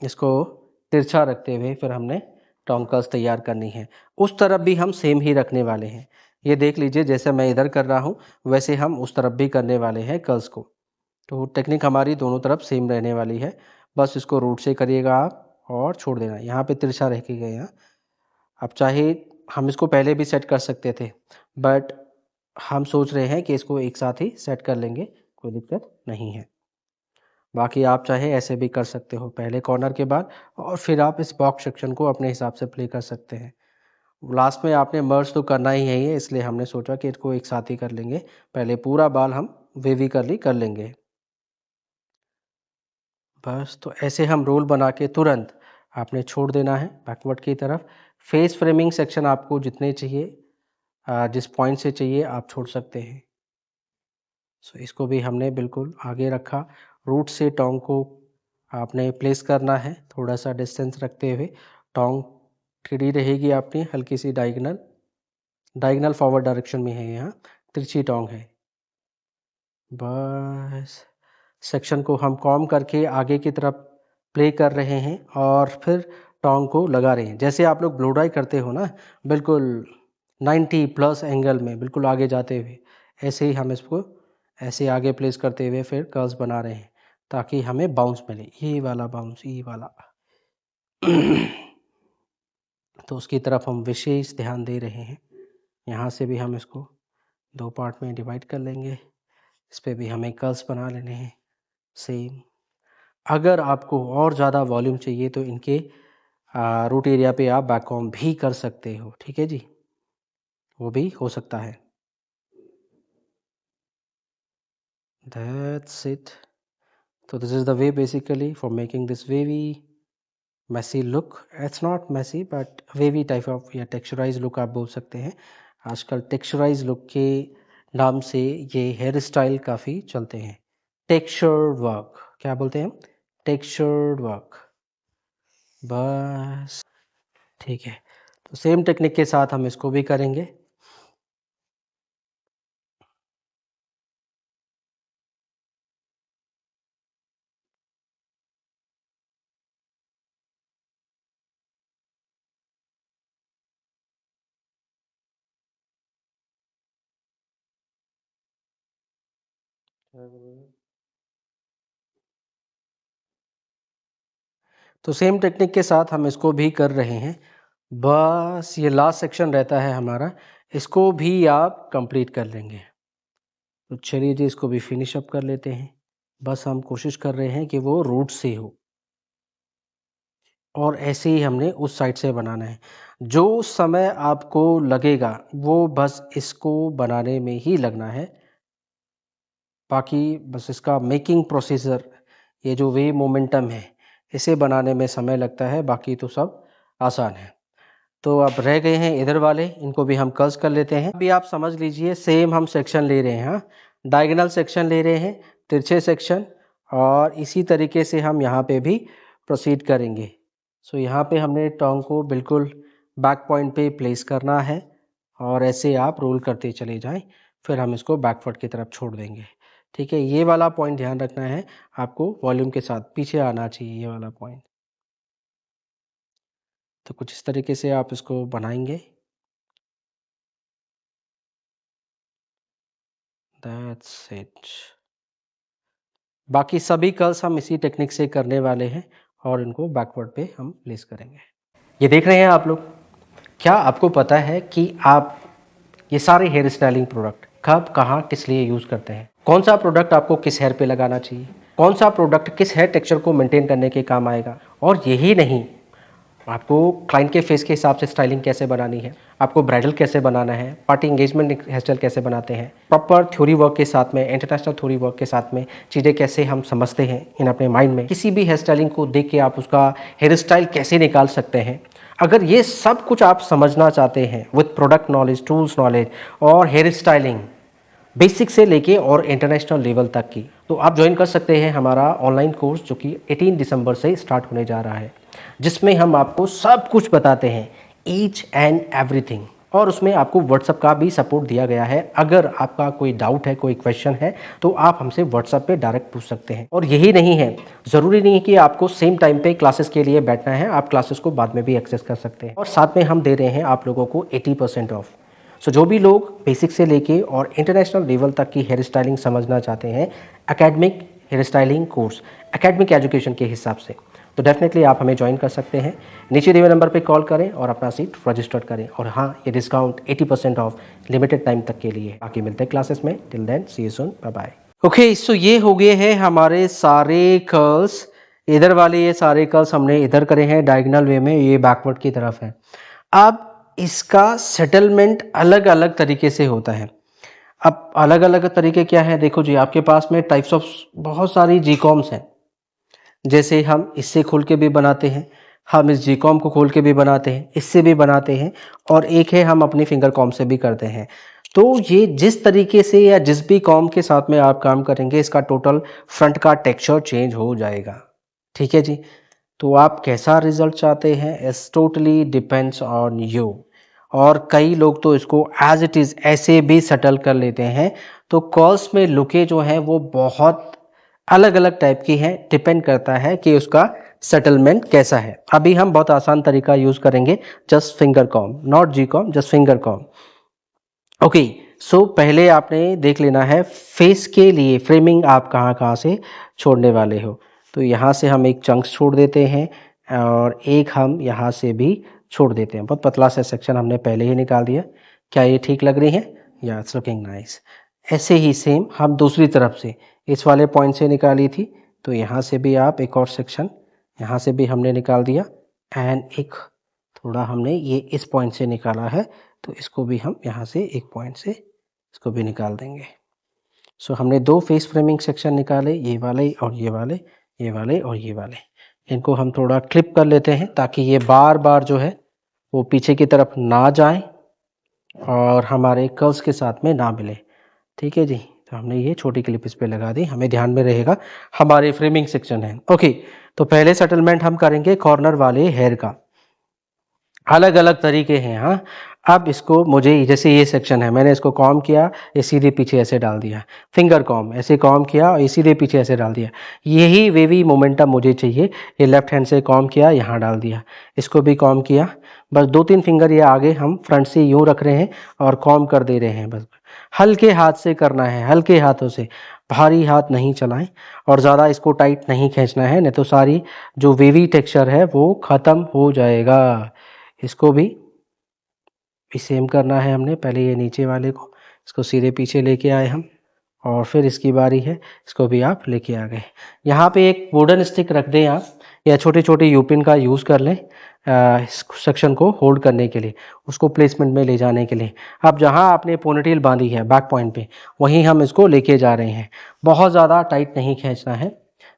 A: इसको तिरछा रखते हुए फिर हमने टोंग कर्ल्स तैयार करनी है। उस तरफ भी हम सेम ही रखने वाले हैं। ये देख लीजिए, जैसे मैं इधर कर रहा हूँ वैसे हम उस तरफ भी करने वाले हैं कर्ल्स को। तो टेक्निक हमारी दोनों तरफ सेम रहने वाली है। बस इसको रूट से करिएगा आप और छोड़ देना। यहाँ पे तिरछा रह के गए हैं। अब चाहे हम इसको पहले भी सेट कर सकते थे, बट हम सोच रहे हैं कि इसको एक साथ ही सेट कर लेंगे, कोई दिक्कत नहीं है। बाकी आप चाहे ऐसे भी कर सकते हो, पहले कॉर्नर के बाद, और फिर आप इस बॉक्स सेक्शन को अपने हिसाब से प्ले कर सकते हैं। लास्ट में आपने मर्ज तो करना ही है ये, इसलिए हमने सोचा कि इसको एक साथ ही कर लेंगे। पहले पूरा बाल हम वेवी कर्ली कर लेंगे। बस तो ऐसे हम रोल बना के तुरंत आपने छोड़ देना है बैकवर्ड की तरफ। फेस फ्रेमिंग सेक्शन आपको जितने चाहिए, जिस पॉइंट से चाहिए आप छोड़ सकते हैं। सो इसको भी हमने बिल्कुल आगे रखा। रूट से टोंग को आपने प्लेस करना है थोड़ा सा डिस्टेंस रखते हुए। टोंग टेढ़ी रहेगी आपने, हल्की सी डायगोनल डायगोनल फॉरवर्ड डायरेक्शन में है, यहाँ तिरछी टोंग है। बस सेक्शन को हम कॉम करके आगे की तरफ प्ले कर रहे हैं और फिर टोंग को लगा रहे हैं, जैसे आप लोग ब्लो ड्राई करते हो ना, बिल्कुल 90 प्लस एंगल में बिल्कुल आगे जाते हुए, ऐसे ही हम इसको ऐसे आगे प्लेस करते हुए फिर कर्व्स बना रहे हैं ताकि हमें बाउंस मिले, ये वाला बाउंस, ये वाला। तो उसकी तरफ हम विशेष ध्यान दे रहे हैं। यहाँ से भी हम इसको 2 पार्ट में डिवाइड कर लेंगे। इस पे भी हमें कर्व्स बना लेने हैं सेम। अगर आपको और ज़्यादा वॉल्यूम चाहिए तो इनके रूट एरिया पे आप बैककॉम भी कर सकते हो, ठीक है जी, वो भी हो सकता है। That's it. So this is the way basically for making this wavy messy look. It's not messy but wavy type of या texturized look आप बोल सकते हैं। आजकल texturized look के नाम से ये हेयर स्टाइल काफ़ी चलते हैं। टेक्सचर्ड वर्क, क्या बोलते हैं हम, टेक्सचर्ड वर्क। बस ठीक है, तो सेम टेक्निक के साथ हम इसको भी करेंगे। तो सेम टेक्निक के साथ हम इसको भी कर रहे हैं। बस ये लास्ट सेक्शन रहता है हमारा, इसको भी आप कंप्लीट कर लेंगे। तो चलिए जी, इसको भी फिनिश अप कर लेते हैं। बस हम कोशिश कर रहे हैं कि वो रूट से हो, और ऐसे ही हमने उस साइड से बनाना है। जो समय आपको लगेगा वो बस इसको बनाने में ही लगना है। बाकी बस इसका मेकिंग प्रोसीजर, ये जो वे मोमेंटम है, इसे बनाने में समय लगता है, बाकी तो सब आसान है। तो अब रह गए हैं इधर वाले, इनको भी हम कर्स कर लेते हैं। अभी आप समझ लीजिए, सेम हम सेक्शन ले रहे हैं। हाँ, डायगोनल सेक्शन ले रहे हैं, तिरछे सेक्शन, और इसी तरीके से हम यहाँ पे भी प्रोसीड करेंगे। सो यहाँ पे हमने टोंग को बिल्कुल बैक पॉइंट पे प्लेस करना है, और ऐसे आप रोल करते चले जाएं, फिर हम इसको बैकवर्ड की तरफ छोड़ देंगे। ठीक है, ये वाला पॉइंट ध्यान रखना है आपको, वॉल्यूम के साथ पीछे आना चाहिए ये वाला पॉइंट। तो कुछ इस तरीके से आप इसको बनाएंगे। That's it. बाकी सभी कर्ल्स हम इसी टेक्निक से करने वाले हैं, और इनको बैकवर्ड पे हम प्लेस करेंगे। ये देख रहे हैं आप लोग, क्या आपको पता है कि आप ये सारे हेयर स्टाइलिंग प्रोडक्ट कब, कहाँ, किस लिए यूज़ करते हैं? कौन सा प्रोडक्ट आपको किस हेयर पे लगाना चाहिए, कौन सा प्रोडक्ट किस हेयर टेक्सचर को मेंटेन करने के काम आएगा? और यही नहीं, आपको क्लाइंट के फेस के हिसाब से स्टाइलिंग कैसे बनानी है, आपको ब्राइडल कैसे बनाना है, पार्टी एंगेजमेंट हेयर स्टाइल कैसे बनाते हैं, प्रॉपर थ्योरी वर्क के साथ में, इंटरनेशनल थ्योरी वर्क के साथ में चीज़ें कैसे हम समझते हैं इन अपने माइंड में, किसी भी हेयर स्टाइलिंग को देख के आप उसका हेयर स्टाइल कैसे निकाल सकते हैं। अगर ये सब कुछ आप समझना चाहते हैं with product knowledge, tools knowledge और हेयर स्टाइलिंग बेसिक से लेके और इंटरनेशनल लेवल तक की, तो आप ज्वाइन कर सकते हैं हमारा ऑनलाइन कोर्स, जो कि 18 दिसंबर से स्टार्ट होने जा रहा है, जिसमें हम आपको सब कुछ बताते हैं, ईच एंड एवरीथिंग। और उसमें आपको व्हाट्सएप का भी सपोर्ट दिया गया है। अगर आपका कोई डाउट है, कोई क्वेश्चन है, तो आप हमसे व्हाट्सएप पे डायरेक्ट पूछ सकते हैं। और यही नहीं है, ज़रूरी नहीं है कि आपको सेम टाइम पे क्लासेस के लिए बैठना है, आप क्लासेस को बाद में भी एक्सेस कर सकते हैं। और साथ में हम दे रहे हैं आप लोगों को 80% ऑफ। सो जो भी लोग बेसिक से लेके और इंटरनेशनल लेवल तक की हेयर स्टाइलिंग समझना चाहते हैं, academic hair styling course, academic education के हिसाब से, तो डेफिनेटली आप हमें ज्वाइन कर सकते हैं। नीचे दिए हुए नंबर पे कॉल करें और अपना सीट रजिस्टर करें। और हाँ, ये डिस्काउंट 80% ऑफ लिमिटेड टाइम तक के लिए। बाकी मिलते हैं क्लासेस में। Till then, see you soon, bye bye. Okay, so ये हो गए हैं हमारे सारे कर्ल्स। इधर वाले ये सारे कर्ल्स हमने इधर करे हैं डायगोनल वे में, ये बैकवर्ड की तरफ है। अब इसका सेटलमेंट अलग अलग तरीके से होता है। अब अलग अलग तरीके क्या है, देखो जी, आपके पास में टाइप्स ऑफ बहुत सारी जी कॉम्स हैं। जैसे हम इससे खोल के भी बनाते हैं, हम इस जी कॉम को खोल के भी बनाते हैं, इससे भी बनाते हैं, और एक है हम अपनी फिंगर कॉम से भी करते हैं। तो ये जिस तरीके से या जिस भी कॉम के साथ में आप काम करेंगे, इसका टोटल फ्रंट का टेक्सचर चेंज हो जाएगा। ठीक है जी, तो आप कैसा रिजल्ट चाहते हैं, it's totally depends on you. और कई लोग तो इसको एज इट इज़ ऐसे भी सेटल कर लेते हैं। तो कॉल्स में लुके जो हैं वो बहुत अलग अलग टाइप की हैं, डिपेंड करता है कि उसका सेटलमेंट कैसा है। अभी हम बहुत आसान तरीका यूज़ करेंगे, just finger comb, not g comb, just finger comb. Okay, so पहले आपने देख लेना है फेस के लिए फ्रेमिंग आप कहाँ कहाँ से छोड़ने वाले हो। तो यहाँ से हम एक चंक्स छोड़ देते हैं, और एक हम यहाँ से भी छोड़ देते हैं। बहुत पतला सा सेक्शन हमने पहले ही निकाल दिया। क्या ये ठीक लग रही है? या इट्स लुकिंग नाइस। ऐसे ही सेम हम दूसरी तरफ से इस वाले पॉइंट से निकाली थी, तो यहाँ से भी आप एक और सेक्शन यहाँ से भी हमने निकाल दिया, एंड एक थोड़ा हमने ये इस पॉइंट से निकाला है, तो इसको भी हम यहाँ से एक पॉइंट से इसको भी निकाल देंगे। सो हमने दो फेस फ्रेमिंग सेक्शन निकाले, ये वाले और ये वाले, ये वाले और ये वाले। इनको हम थोड़ा क्लिप कर लेते हैं, ताकि ये बार बार जो है वो पीछे की तरफ ना जाए और हमारे कर्व्स के साथ में ना मिले। ठीक है जी, तो हमने ये छोटी क्लिप इस पे लगा दी, हमें ध्यान में रहेगा हमारे फ्रेमिंग सेक्शन है। ओके, तो पहले सेटलमेंट हम करेंगे कॉर्नर वाले हेयर का। अलग अलग तरीके हैं। हाँ, अब इसको मुझे जैसे ये सेक्शन है, मैंने इसको कॉम किया, ये सीधे पीछे ऐसे डाल दिया, फिंगर कॉम ऐसे कॉम किया और ये सीधे पीछे ऐसे डाल दिया। यही वेवी मोमेंटम मुझे चाहिए। ये लेफ्ट हैंड से कॉम किया, यहाँ डाल दिया, इसको भी कॉम किया, बस 2-3 फिंगर ये आगे हम फ्रंट से यूं रख रहे हैं और कॉम कर दे रहे हैं। बस हल्के हाथ से करना है, हल्के हाथों से, भारी हाथ नहीं चलाएं और ज़्यादा इसको टाइट नहीं खींचना है, नहीं तो सारी जो वेवी टेक्सचर है वो ख़त्म हो जाएगा। इसको भी सेम करना है हमने। पहले ये नीचे वाले को, इसको सीधे पीछे लेके आए हम और फिर इसकी बारी है, इसको भी आप लेके आ गए। यहाँ पे एक वुडन स्टिक रख दें आप, या छोटे छोटे यूपिन का यूज़ कर लें इस सेक्शन को होल्ड करने के लिए, उसको प्लेसमेंट में ले जाने के लिए। अब जहाँ आपने पोनीटेल बांधी है बैक पॉइंट पे, वहीं हम इसको लेके जा रहे हैं। बहुत ज़्यादा टाइट नहीं खींचना है।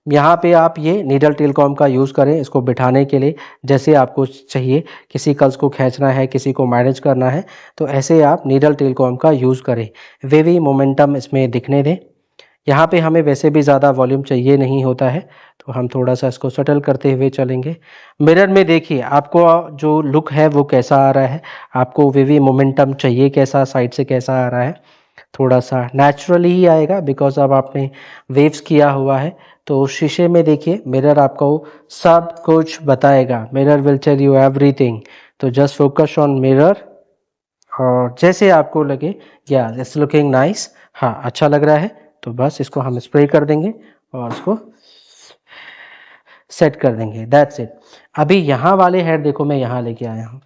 A: यहाँ पे आप ये नीडल टेल कॉम का यूज़ करें इसको बिठाने के लिए, जैसे आपको चाहिए। किसी कर्ल्स को खींचना है, किसी को मैनेज करना है, तो ऐसे आप नीडल टेल कॉम का यूज़ करें। वेवी मोमेंटम इसमें दिखने दें। यहाँ पे हमें वैसे भी ज़्यादा वॉल्यूम चाहिए नहीं होता है, तो हम थोड़ा सा इसको सटल करते हुए चलेंगे। मिरर में देखिए आपको जो लुक है वो कैसा आ रहा है, आपको वेवी मोमेंटम चाहिए कैसा, साइड से कैसा आ रहा है। थोड़ा सा नेचुरली ही आएगा बिकॉज अब आपने वेव्स किया हुआ है। तो शीशे में देखिए, मिरर आपको सब कुछ बताएगा, mirror will tell you everything. तो जस्ट फोकस ऑन मिरर और जैसे आपको लगे या इट्स लुकिंग नाइस, हाँ अच्छा लग रहा है, तो बस इसको हम स्प्रे कर देंगे और इसको सेट कर देंगे, दैट्स इट। अभी यहाँ वाले हेयर देखो, मैं यहाँ लेके आया हूँ,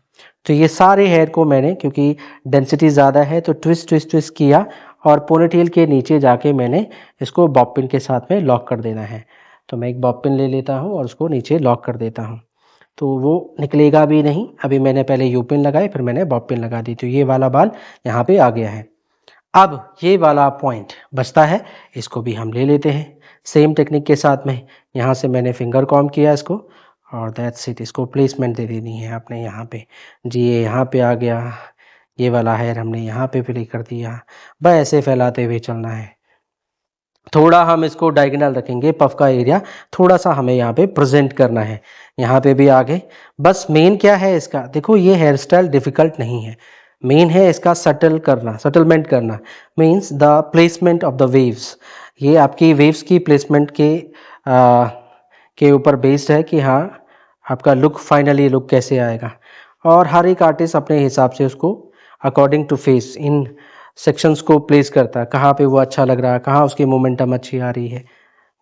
A: तो ये सारे हेयर को मैंने, क्योंकि डेंसिटी ज़्यादा है तो ट्विस्ट ट्विस्ट ट्विस्ट किया और पोनीटेल के नीचे जाके मैंने इसको बॉब पिन के साथ में लॉक कर देना है। तो मैं एक बॉब पिन ले लेता हूँ और उसको नीचे लॉक कर देता हूँ, तो वो निकलेगा भी नहीं। अभी मैंने पहले यू पिन लगाई, फिर मैंने बॉब पिन लगा दी, तो ये वाला बाल यहाँ पे आ गया है। अब ये वाला पॉइंट बचता है, इसको भी हम ले लेते हैं सेम टेक्निक के साथ में। यहाँ से मैंने फिंगर कॉम किया इसको और दैट्स इट। इसको प्लेसमेंट दे देनी है आपने यहाँ पे जी, ये यहाँ पे आ गया, ये वाला हेयर हमने यहाँ पे प्ले कर दिया। बस ऐसे फैलाते हुए चलना है। थोड़ा हम इसको डायगोनल रखेंगे, पफ का एरिया थोड़ा सा हमें यहाँ पे प्रेजेंट करना है। यहाँ पे भी आगे, बस मेन क्या है इसका, देखो ये हेयर स्टाइल डिफिकल्ट नहीं है, मेन है इसका सटल करना, सेटलमेंट करना, means the placement of the waves. ये आपकी वेव्स की प्लेसमेंट के ऊपर बेस्ड है कि हाँ आपका लुक, फाइनली लुक कैसे आएगा। और हर एक आर्टिस्ट अपने हिसाब से उसको अकॉर्डिंग टू फेस इन सेक्शंस को प्लेस करता है, कहाँ पे वो अच्छा लग रहा है, कहाँ उसकी मोमेंटम अच्छी आ रही है,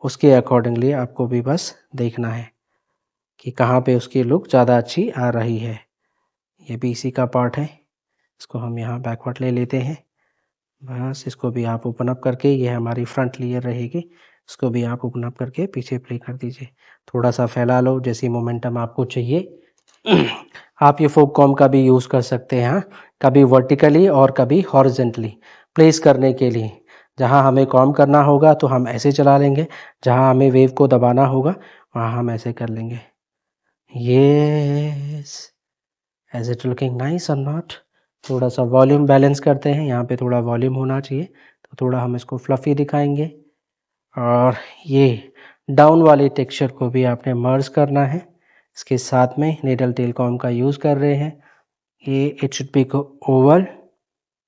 A: उसके अकॉर्डिंगली आपको भी बस देखना है कि कहाँ पे उसकी लुक ज़्यादा अच्छी आ रही है। ये भी इसी का पार्ट है, इसको हम यहाँ बैकवर्ड ले लेते हैं। बस इसको भी आप ओपन अप करके, ये हमारी फ्रंट लेयर रहेगी, इसको भी आप ओपन अप करके पीछे प्ले कर दीजिए। थोड़ा सा फैला लो जैसी मोमेंटम आपको चाहिए। आप ये फोक कॉम का भी यूज़ कर सकते हैं, हाँ, कभी वर्टिकली और कभी हॉरिजेंटली प्लेस करने के लिए। जहाँ हमें कॉम करना होगा तो हम ऐसे चला लेंगे, जहाँ हमें वेव को दबाना होगा वहाँ हम ऐसे कर लेंगे। Yes, as it looking nice और नॉट। थोड़ा सा वॉल्यूम बैलेंस करते हैं, यहाँ पे थोड़ा वॉल्यूम होना चाहिए, तो थोड़ा हम इसको फ्लफी दिखाएंगे। और ये डाउन वाले टेक्सचर को भी आपने मर्ज करना है इसके साथ में। नीडल टेल कॉम का यूज़ कर रहे हैं, ये इट शुड बी ओवल,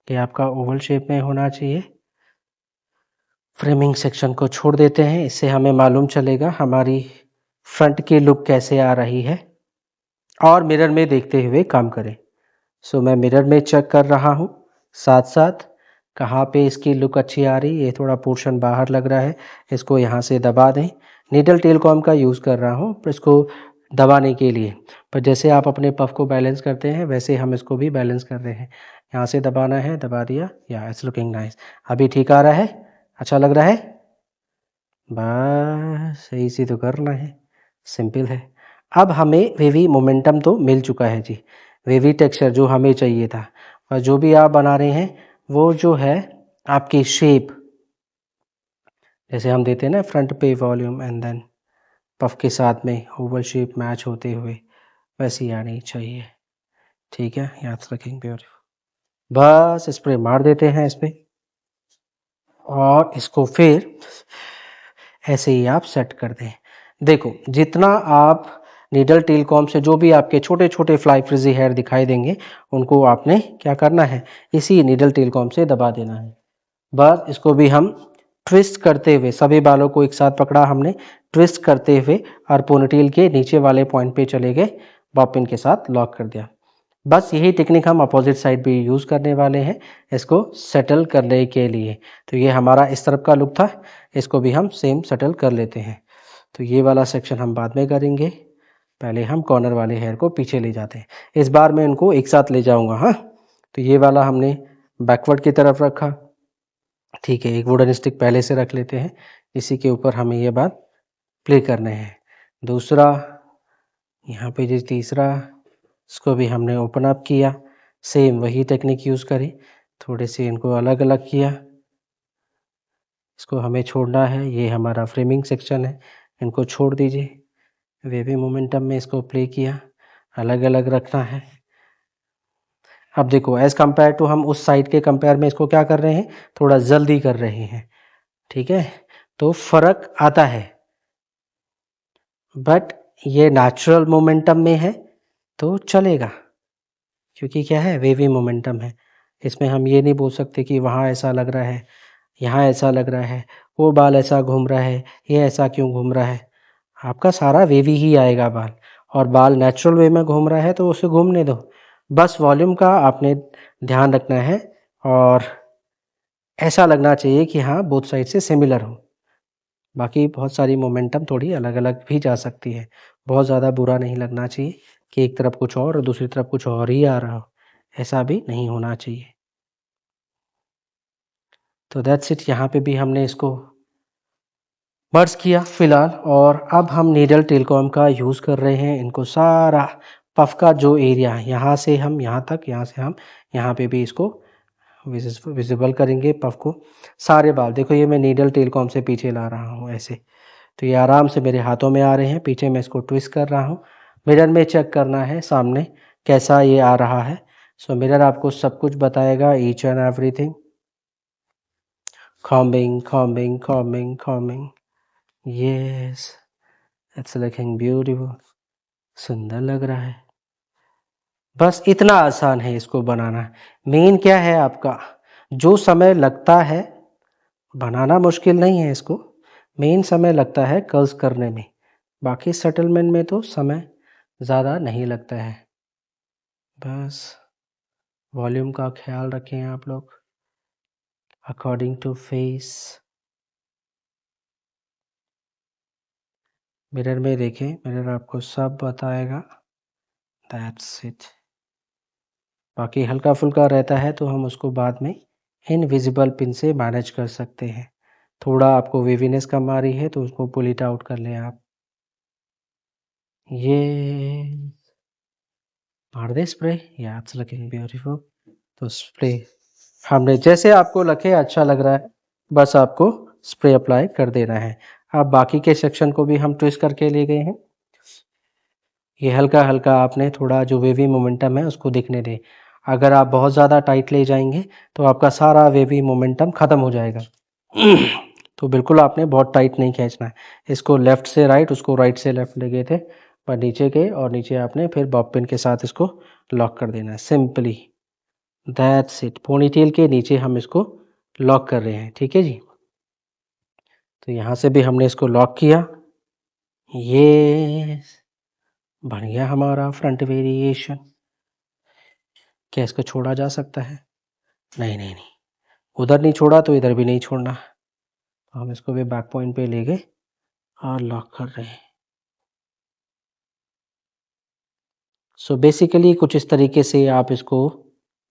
A: ये आपका ओवल शेप में होना चाहिए। फ्रेमिंग सेक्शन को छोड़ देते हैं, इससे हमें मालूम चलेगा हमारी फ्रंट की लुक कैसे आ रही है। और मिरर में देखते हुए काम करें। सो मैं मिरर में चेक कर रहा हूँ, साथ साथ कहाँ पे इसकी लुक अच्छी आ रही है। ये थोड़ा पोर्शन बाहर लग रहा है, इसको यहाँ से दबा दें। नीडल टेल कॉम का यूज़ कर रहा हूँ पर इसको दबाने के लिए, पर जैसे आप अपने पफ को बैलेंस करते हैं वैसे हम इसको भी बैलेंस कर रहे हैं। यहाँ से दबाना है, दबा दिया, या इट्स लुकिंग नाइस। अभी ठीक आ रहा है, अच्छा लग रहा है, बस सही से तो करना है, सिंपल है। अब हमें वेवी मोमेंटम तो मिल चुका है जी, वेवी टेक्सचर जो हमें चाहिए था। और जो भी आप बना रहे हैं वो जो है आपकी शेप, जैसे हम देते हैं ना फ्रंट पे वॉल्यूम एंड देन पफ के साथ में ओवल शेप मैच होते हुए, वैसी आनी चाहिए। ठीक है, याद रखेंगे ब्यूटीफुल। बस स्प्रे मार देते हैं इस पे और इसको फिर ऐसे ही आप सेट कर दें। देखो जितना आप नीडल टेल कॉम्ब से जो भी आपके छोटे छोटे फ्लाई फ्रिजी हेयर दिखाई देंगे उनको आपने क्या करना है, इसी नीडल टेल कॉम्ब से दबा देना है। बस इसको भी हम ट्विस्ट करते हुए, सभी बालों को एक साथ पकड़ा हमने, ट्विस्ट करते हुए और पोनीटेल के नीचे वाले पॉइंट पे चले गए, बॉब पिन के साथ लॉक कर दिया। बस यही टेक्निक हम अपोजिट साइड भी यूज़ करने वाले हैं इसको सेटल करने के लिए। तो ये हमारा इस तरफ का लुक था, इसको भी हम सेम सेटल कर लेते हैं। तो ये वाला सेक्शन हम बाद में करेंगे, पहले हम कॉर्नर वाले हेयर को पीछे ले जाते हैं। इस बार मैं इनको एक साथ ले जाऊंगा। हाँ, तो ये वाला हमने बैकवर्ड की तरफ रखा, ठीक है। एक वुडन स्टिक पहले से रख लेते हैं, इसी के ऊपर हमें ये बात प्ले करने हैं। दूसरा यहाँ पे जो तीसरा, इसको भी हमने ओपन अप किया, सेम वही टेक्निक यूज़ करी, थोड़े से इनको अलग अलग किया। इसको हमें छोड़ना है, ये हमारा फ्रेमिंग सेक्शन है, इनको छोड़ दीजिए। वेवी मोमेंटम में इसको प्ले किया, अलग अलग रखना है। अब देखो एज़ कंपेयर टू हम उस साइड के कंपेयर में इसको क्या कर रहे हैं, थोड़ा जल्दी कर रहे हैं, ठीक है। तो फर्क आता है, बट ये नेचुरल मोमेंटम में है तो चलेगा, क्योंकि क्या है, वेवी मोमेंटम है। इसमें हम ये नहीं बोल सकते कि वहाँ ऐसा लग रहा है, यहाँ ऐसा लग रहा है, वो बाल ऐसा घूम रहा है, ये ऐसा क्यों घूम रहा है। आपका सारा वेवी ही आएगा बाल, और बाल नेचुरल वे में घूम रहा है तो उसे घूमने दो। बस वॉल्यूम का आपने ध्यान रखना है, और ऐसा लगना चाहिए कि हाँ बोथ साइड से सिमिलर हो। बाकी बहुत सारी मोमेंटम थोड़ी अलग अलग भी जा सकती है, बहुत ज़्यादा बुरा नहीं लगना चाहिए कि एक तरफ कुछ और दूसरी तरफ कुछ और ही आ रहा हो, ऐसा भी नहीं होना चाहिए। तो दैट्स इट, यहाँ पे भी हमने इसको मर्ज किया फिलहाल, और अब हम नीडल टेलकॉम का यूज़ कर रहे हैं। इनको सारा पफ का जो एरिया है, यहाँ से हम यहाँ तक, यहाँ से हम यहाँ पे भी इसको विजिबल करेंगे पफ को। सारे बाल देखो, ये मैं नीडल टेलकॉम से पीछे ला रहा हूँ ऐसे, तो ये आराम से मेरे हाथों में आ रहे हैं, पीछे मैं इसको ट्विस्ट कर रहा हूँ। मिरर में चेक करना है सामने कैसा ये आ रहा है। सो मिरर आपको सब कुछ बताएगा, each and everything. Combing combing combing combing, yes, it's looking beautiful, सुंदर लग रहा है। बस इतना आसान है इसको बनाना। मेन क्या है आपका, जो समय लगता है, बनाना मुश्किल नहीं है इसको, मेन समय लगता है कर्ल्स करने में, बाकी सेटलमेंट में तो समय ज़्यादा नहीं लगता है। बस वॉल्यूम का ख्याल रखें आप लोग अकॉर्डिंग टू फेस। मिरर में देखें, मिरर आपको सब बताएगा। That's it. बाकी हल्का फुल्का रहता है तो हम उसको बाद में इनविजिबल पिन से मैनेज कर सकते हैं। थोड़ा आपको वेवीनेस कम आ रही है तो उसको पुल इट आउट कर लें आप। ये मार दे स्प्रे, या इट्स लुकिंग ब्यूटीफुल। तो स्प्रे हमने जैसे आपको लगे अच्छा लग रहा है, बस आपको स्प्रे अप्लाई कर देना है। अब बाकी के सेक्शन को भी हम ट्विस्ट करके ले गए हैं। ये हल्का हल्का आपने थोड़ा जो वेवी मोमेंटम है उसको दिखने दें। अगर आप बहुत ज़्यादा टाइट ले जाएंगे तो आपका सारा वेवी मोमेंटम ख़त्म हो जाएगा। तो बिल्कुल आपने बहुत टाइट नहीं खींचना है। इसको लेफ़्ट से राइट, उसको राइट से लेफ़्ट ले गए थे, पर नीचे के और नीचे आपने फिर बॉब पिन के साथ इसको लॉक कर देना है सिंपली। That's it. पोनीटेल के नीचे हम इसको लॉक कर रहे हैं, ठीक है जी। तो यहाँ से भी हमने इसको लॉक किया, ये बन गया हमारा फ्रंट वेरिएशन। क्या इसको छोड़ा जा सकता है? नहीं नहीं नहीं, उधर नहीं छोड़ा तो इधर भी नहीं छोड़ना। तो हम इसको भी बैक पॉइंट पे ले गए और लॉक कर रहे हैं। सो बेसिकली कुछ इस तरीके से आप इसको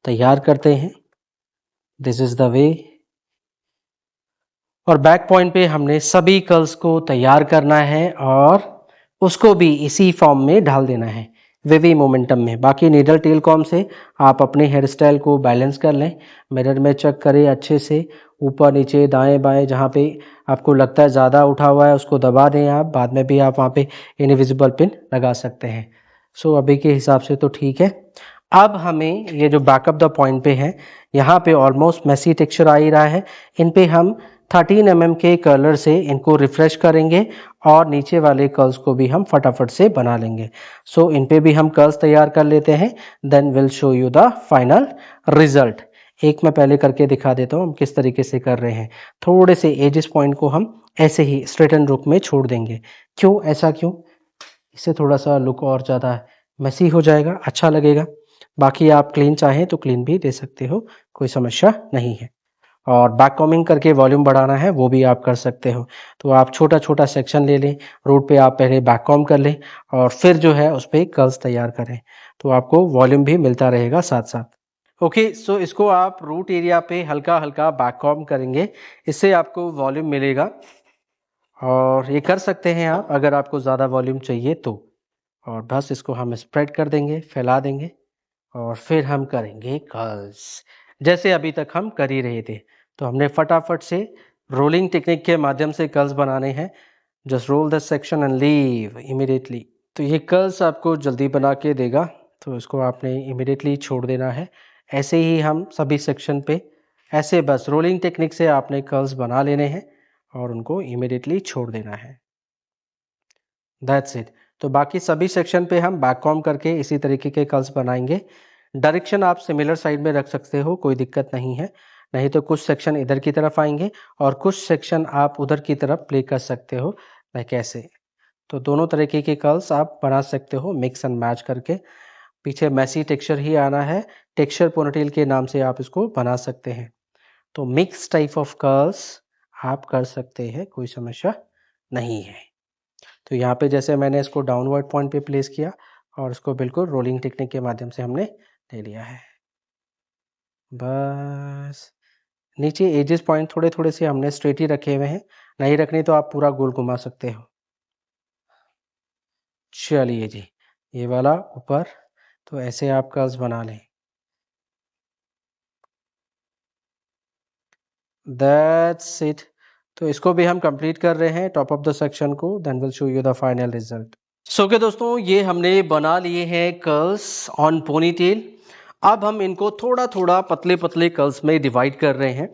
A: तैयार करते हैं। This is the way. और बैक पॉइंट पे हमने सभी कर्ल्स को तैयार करना है और उसको भी इसी फॉर्म में ढाल देना है, वेवी मोमेंटम में। बाकी नीडल टेल कॉम से आप अपने हेयर स्टाइल को बैलेंस कर लें, मिरर में चेक करें अच्छे से, ऊपर नीचे दाएं बाएं जहाँ पे आपको लगता है ज़्यादा उठा हुआ है उसको दबा दें आप, बाद में भी आप वहाँ पे इनविजिबल पिन लगा सकते हैं। सो अभी के हिसाब से तो ठीक है। अब हमें ये जो बैकअप द पॉइंट पे है, यहाँ पे ऑलमोस्ट मैसी टेक्सचर आ ही रहा है, इन पे हम 13 के कर्लर से इनको रिफ्रेश करेंगे और नीचे वाले कर्ल्स को भी हम फटाफट से बना लेंगे। सो इन पे भी हम कर्ल्स तैयार कर लेते हैं, then will show you the final result. एक मैं पहले करके दिखा देता हूँ हम किस तरीके से कर रहे हैं। थोड़े से एजेस पॉइंट को हम ऐसे ही स्ट्रेट एंड रुक में छोड़ देंगे। क्यों, ऐसा क्यों? इससे थोड़ा सा लुक और ज़्यादा मेसी हो जाएगा, अच्छा लगेगा। बाकी आप क्लीन चाहें तो क्लीन भी दे सकते हो, कोई समस्या नहीं है। और बैक कॉमिंग करके वॉल्यूम बढ़ाना है वो भी आप कर सकते हो। तो आप छोटा छोटा सेक्शन ले लें, रूट पे आप पहले बैक कॉम कर लें और फिर जो है उस पर कर्ल्स तैयार करें, तो आपको वॉल्यूम भी मिलता रहेगा साथ साथ। ओके, सो इसको आप रूट एरिया पे हल्का हल्का बैक कॉम करेंगे, इससे आपको वॉल्यूम मिलेगा। और ये कर सकते हैं आप अगर आपको ज़्यादा वॉल्यूम चाहिए तो। और बस इसको हम स्प्रेड कर देंगे, फैला देंगे और फिर हम करेंगे कर्ल्स जैसे अभी तक हम कर ही रहे थे। तो हमने फटाफट से रोलिंग टेक्निक के माध्यम से कर्ल्स बनाने हैं। Just roll the section and leave immediately. तो ये कर्ल्स आपको जल्दी बना के देगा, तो इसको आपने इमीडिएटली छोड़ देना है। ऐसे ही हम सभी सेक्शन पे ऐसे बस रोलिंग टेक्निक से आपने कर्ल्स बना लेने हैं और उनको इमीडिएटली छोड़ देना है। That's it. तो बाकी सभी सेक्शन पे हम बैक कॉम करके इसी तरीके के कर्ल्स बनाएंगे। डायरेक्शन आप सिमिलर साइड में रख सकते हो, कोई दिक्कत नहीं है। नहीं तो कुछ सेक्शन इधर की तरफ आएंगे और कुछ सेक्शन आप उधर की तरफ प्ले कर सकते हो, लाइक ऐसे। तो दोनों तरीके के कर्ल्स आप बना सकते हो मिक्स एंड मैच करके। पीछे मैसी टेक्सचर ही आना है, टेक्सचर पोनीटेल के नाम से आप इसको बना सकते हैं। तो मिक्स टाइप ऑफ कर्ल्स आप कर सकते हैं, कोई समस्या नहीं है। तो यहाँ पे जैसे मैंने इसको डाउनवर्ड पॉइंट पे प्लेस किया और इसको बिल्कुल रोलिंग टेक्निक के माध्यम से हमने ले लिया है। बस नीचे एजेस पॉइंट थोड़े थोड़े से हमने स्ट्रेट ही रखे हुए हैं, नहीं रखने तो आप पूरा गोल घुमा सकते हो। चलिए जी, ये वाला ऊपर, तो ऐसे आप कर्व्स बना लें। That's it. तो इसको भी हम कंप्लीट कर रहे हैं टॉप ऑफ द सेक्शन को, then will show you the final result. So के दोस्तों, ये हमने बना लिए हैं कर्ल्स ऑन पोनीटेल। अब हम इनको थोड़ा थोड़ा पतले पतले कर्ल्स में डिवाइड कर रहे हैं।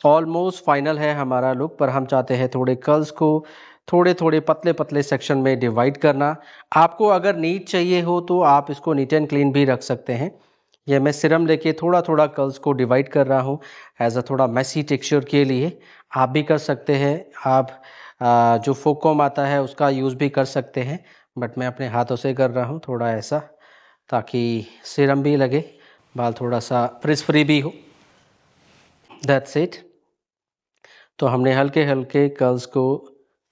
A: ऑलमोस्ट फाइनल है हमारा लुक, पर हम चाहते हैं थोड़े कर्ल्स को थोड़े थोड़े पतले पतले सेक्शन में डिवाइड करना। आपको अगर नीट चाहिए हो तो आप इसको नीट एंड क्लीन भी रख सकते हैं। ये मैं सिरम लेके थोड़ा थोड़ा कर्ल्स को डिवाइड कर रहा हूँ एज अ थोड़ा मैसी टेक्सचर के लिए। आप भी कर सकते हैं। आप जो फोकोम आता है उसका यूज़ भी कर सकते हैं, बट मैं अपने हाथों से कर रहा हूँ थोड़ा ऐसा, ताकि सीरम भी लगे, बाल थोड़ा सा फ्रिज फ्री भी हो। That's it. तो हमने हल्के हल्के कर्ल्स को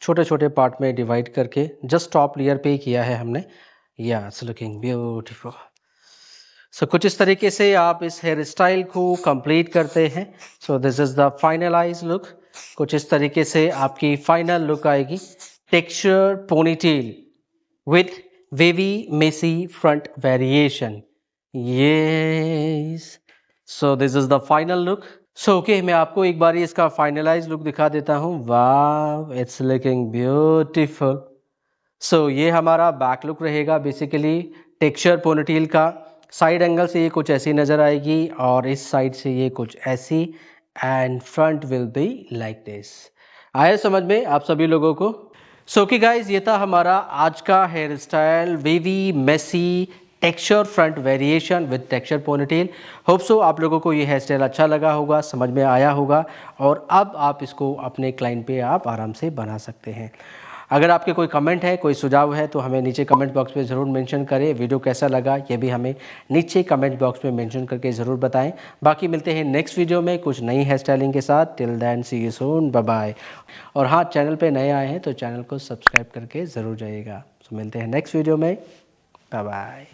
A: छोटे छोटे पार्ट में डिवाइड करके जस्ट टॉप लेयर पे ही किया है हमने। या इट्स लुकिंग ब्यूटीफुल। सो कुछ इस तरीके से आप इस हेयर स्टाइल को कंप्लीट करते हैं। So this is the finalize look. कुछ इस तरीके से आपकी फाइनल लुक आएगी, texture ponytail with wavy messy front variation. Yes, so this is the final look. So okay, मैं आपको एक बार इसका फाइनलाइज लुक दिखा देता हूँ। वाव, इट्स लुकिंग ब्यूटीफुल। सो ये हमारा बैक लुक रहेगा बेसिकली टेक्सचर पोनीटेल का। साइड एंगल से ये कुछ ऐसी नज़र आएगी और इस साइड से ये कुछ ऐसी, and front will be like this. आया समझ में आप सभी लोगों को? सो ओके गाइज, ये था हमारा आज का hairstyle, wavy messy texture front variation with texture ponytail. Hope so आप लोगों को ये हेयर स्टाइल अच्छा लगा होगा, समझ में आया होगा, और अब आप इसको अपने क्लाइंट पे आप आराम से बना सकते हैं। अगर आपके कोई कमेंट है, कोई सुझाव है, तो हमें नीचे कमेंट बॉक्स में ज़रूर मेंशन करें। वीडियो कैसा लगा ये भी हमें नीचे कमेंट बॉक्स में मेंशन करके ज़रूर बताएं। बाकी मिलते हैं नेक्स्ट वीडियो में कुछ नई हेयर स्टाइलिंग के साथ। Till then see you soon, bye bye. और हाँ, चैनल पे नए आए हैं तो चैनल को सब्सक्राइब करके ज़रूर जाइएगा। तो मिलते हैं नेक्स्ट वीडियो में, बाय बाय।